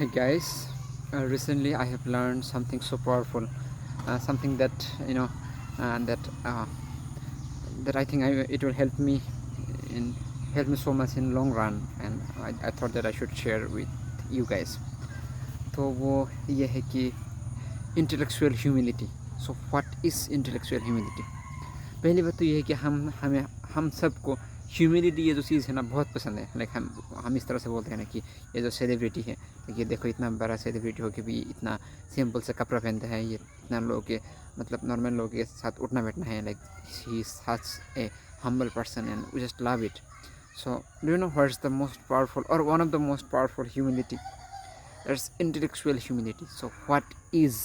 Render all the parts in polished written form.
Hey guys, recently I have learned something so powerful, something that you know, that that I think it will in help me so much in long run, and I thought that I should share with you guys. तो वो ये है कि intellectual humility. So what is intellectual humility? पहली बात तो ये है कि हम सबको ह्यूमिलिटी ये जो चीज़ है ना बहुत पसंद है. लाइक हम इस तरह से बोलते हैं ना कि ये जो सेलिब्रिटी है, ये देखो इतना बड़ा सेलिब्रिटी हो के भी इतना सिंपल से कपड़ा पहनता है, ये इतना लोगों के मतलब नॉर्मल लोगों के साथ उठना बैठना है. Like he is such a humble person and we just love it. So do you know what is the most powerful और one of the most powerful humility? That's intellectual humility. So what is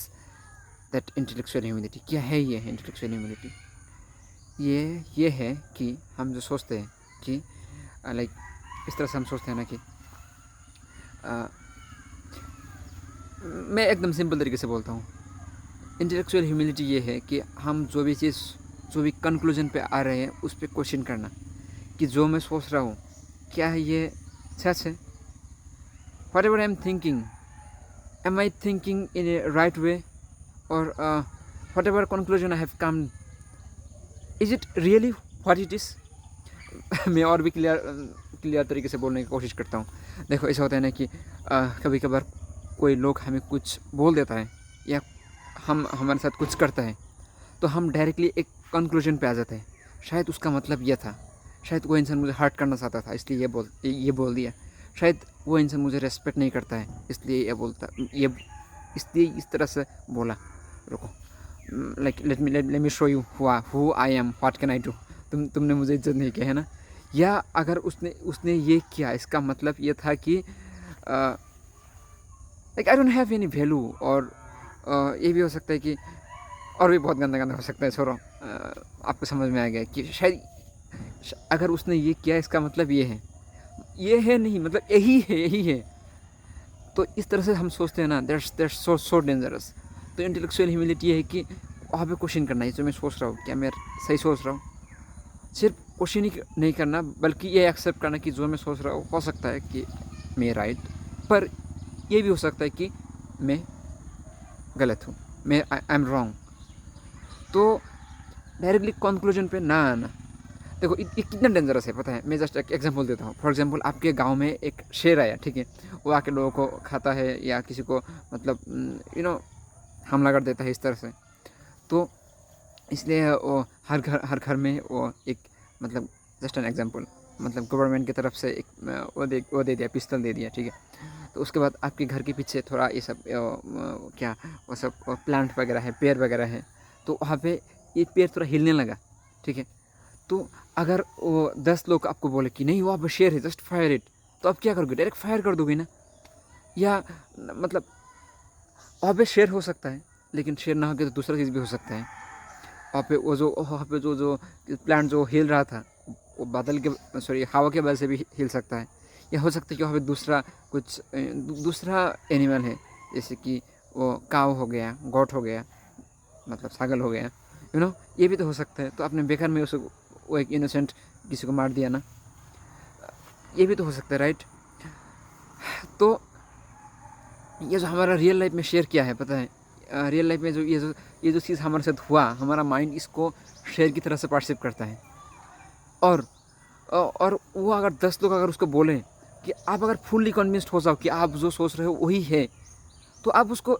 that intellectual humility? क्या है ये intellectual humility? ये है कि हम जो सोचते हैं कि लाइक इस तरह से हम सोचते हैं ना कि मैं एकदम सिंपल तरीके से बोलता हूँ. इंटेलेक्चुअल ह्यूमिलिटी ये है कि हम जो भी कंक्लूजन पे आ रहे हैं उस पर क्वेश्चन करना कि जो मैं सोच रहा हूँ क्या है ये सच है. Whatever I am thinking, am I thinking in a right way, और whatever conclusion I have come, is it really what it is. मैं और भी क्लियर तरीके से बोलने की कोशिश करता हूँ. देखो ऐसा होता है ना कि कभी कभार कोई लोग हमें कुछ बोल देता है या हमारे साथ कुछ करता है तो हम डायरेक्टली एक कंक्लूजन पे आ जाते हैं. शायद उसका मतलब यह था, शायद वो इंसान मुझे हर्ट करना चाहता था इसलिए ये बोल दिया, शायद वो इंसान मुझे रेस्पेक्ट नहीं करता है इसलिए इसलिए इस तरह से बोला. रुको, like let me show you who I am, what can I do. तुमने मुझे इज्जत नहीं किया है ना. या अगर उसने ये किया इसका मतलब ये था कि like I don't have any value. और ये भी हो सकता है कि और भी बहुत गंदा हो सकता है. छोड़ो, आपको समझ में आ गया कि शायद अगर उसने ये किया इसका मतलब ये है नहीं, मतलब यही है. तो इस तरह से हम सोचते हैं ना, दैट्स सो डेंजरस. तो इंटेलेक्चुअल ह्यूमिलिटी है कि वहाँ पे क्वेश्चन करना है जो मैं सोच रहा हूँ क्या मैं सही सोच रहा हूँ. सिर्फ क्वेश्चन ही नहीं करना बल्कि ये एक्सेप्ट करना कि जो मैं सोच रहा हूँ हो सकता है कि मैं राइट, पर ये भी हो सकता है कि मैं गलत हूँ, मैं आई एम रॉन्ग. तो डायरेक्टली कंक्लूजन पे ना आना. देखो ये कितना डेंजरस है पता है. मैं जस्ट एक एग्जांपल देता हूँ. फॉर एग्जांपल आपके गांव में एक शेर आया, ठीक है, वो आके लोगों को खाता है या किसी को मतलब हमला कर देता है इस तरह से. तो इसलिए वो हर घर में वो एक मतलब जस्ट एन एग्जांपल, मतलब गवर्नमेंट की तरफ से एक वो दे दिया, पिस्तौल दे दिया, ठीक है. तो उसके बाद आपके घर के पीछे थोड़ा ये सब क्या वो सब प्लांट वगैरह है, पेड़ वगैरह है. तो वहाँ पे ये पेड़ थोड़ा हिलने लगा, ठीक है. तो अगर वो 10 लोग आपको बोले कि नहीं वहाँ पर शेर है, जस्ट फायर इट, तो आप क्या करोगे? डायरेक्ट फायर कर दोगे ना. या मतलब वहाँ पे शेर हो सकता है लेकिन शेर ना होकर तो दूसरा चीज़ भी हो सकता है. वहाँ पे जो प्लांट जो हिल रहा था वो बादल के हवा के वजह से भी हिल सकता है. या हो सकता है कि वहाँ पे दूसरा एनिमल है, जैसे कि वो काव हो गया, गोट हो गया, मतलब छागल हो गया, ये भी तो हो सकता है. तो आपने बेकार में वो एक इनोसेंट किसी को मार दिया ना, ये भी तो हो सकता है, राइट. तो ये जो हमारा रियल लाइफ में शेयर किया है पता है, रियल लाइफ में जो ये जो चीज़ हमारे साथ हुआ, हमारा माइंड इसको शेयर की तरह से पार्टिसिपेट करता है. और वो अगर 10 लोग अगर उसको बोलें कि आप अगर फुल्ली कन्विंस्ड हो जाओ कि आप जो सोच रहे हो वही है, तो आप उसको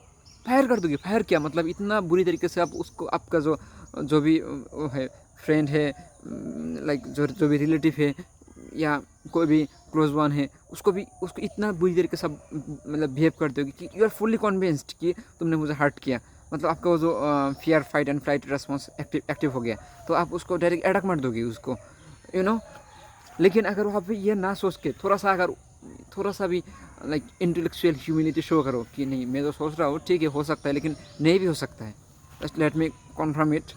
फायर कर दोगे. फायर क्या मतलब इतना बुरी तरीके से आप उसको, आपका जो भी वो है, फ्रेंड है, लाइक जो भी रिलेटिव है या कोई भी क्लोज वन है, उसको इतना बुरी तरीके से मतलब बिहेव कर दोगे कि यू आर फुल्ली कन्विंस्ड कि तुमने मुझे हर्ट किया. मतलब आपका वो जो fear fight and flight response active हो गया, तो आप उसको डायरेक्ट अटैक मार दोगे उसको. लेकिन अगर वहाँ पे ये ना सोच के थोड़ा सा भी लाइक इंटेलेक्चुअल ह्यूमिलिटी शो करो कि नहीं मैं तो सोच रहा हूँ ठीक है, हो सकता है लेकिन नहीं भी हो सकता है, just let me confirm it.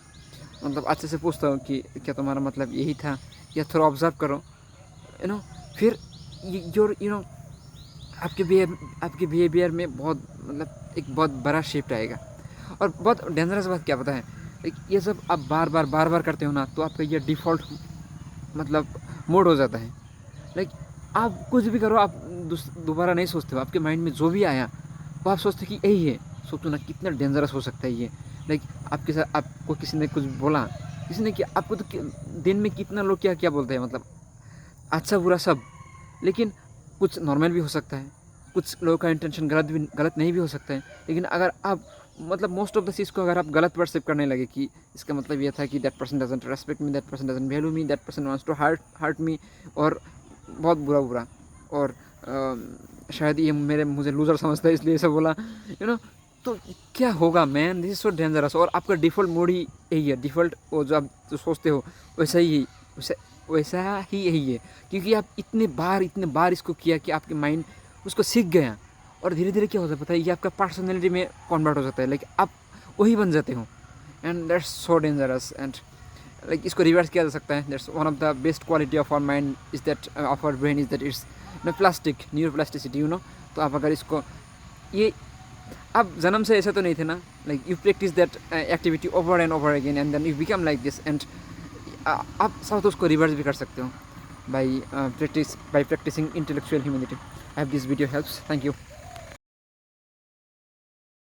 मतलब अच्छे से पूछता हूँ कि क्या तुम्हारा मतलब यही था, या थोड़ा ऑब्जर्व करो, फिर आपके बिहेवियर में बहुत मतलब एक बहुत बड़ा शिफ्ट आएगा. और बहुत डेंजरस बात क्या पता है, ये सब आप बार बार करते हो ना, तो आपका ये डिफ़ॉल्ट मतलब मोड हो जाता है. लाइक आप कुछ भी करो, आप दोबारा नहीं सोचते हो, आपके माइंड में जो भी आया वो आप सोचते कि यही है। सोचो ना कितना डेंजरस हो सकता है ये। लाइक आपके साथ आपको किसी ने कुछ बोला, किसी ने क्या आपको, तो दिन में कितना लोग क्या क्या बोलते हैं, मतलब अच्छा बुरा सब। लेकिन कुछ नॉर्मल भी हो सकता है, कुछ लोगों का इंटेंशन गलत नहीं भी हो सकता है। लेकिन अगर आप मतलब मोस्ट ऑफ द चीज़ को अगर आप गलत परसेप्ट करने लगे कि इसका मतलब ये था कि that person doesn't respect me, that person doesn't value me, that person wants to hurt me, और बहुत बुरा बुरा, और शायद ये मुझे लूज़र समझता है इसलिए ऐसा बोला, तो क्या होगा man, this is so dangerous. और आपका डिफ़ॉल्ट मोड ही यही है, डिफ़ॉल्ट वो जो आप जो सोचते हो वैसा ही वैसा ही यही है, क्योंकि आप इतने बार इसको किया कि आपके माइंड उसको सीख गया। और धीरे धीरे क्या होता है पता है, ये आपका पर्सनैलिटी में कन्वर्ट हो जाता है, लाइक आप वही बन जाते हो। And that's so dangerous. And like इसको रिवर्स किया जा सकता है। That's one of the best quality of our mind is that, of our brain is that it's plastic, neuroplasticity, तो आप अगर इसको, ये आप जन्म से ऐसा तो नहीं थे ना, like you practice that activity over and over again and then you become like this. And आप सब तो उसको रिवर्स भी कर सकते हो by practicing intellectual humility. I hope this video helps. Thank you.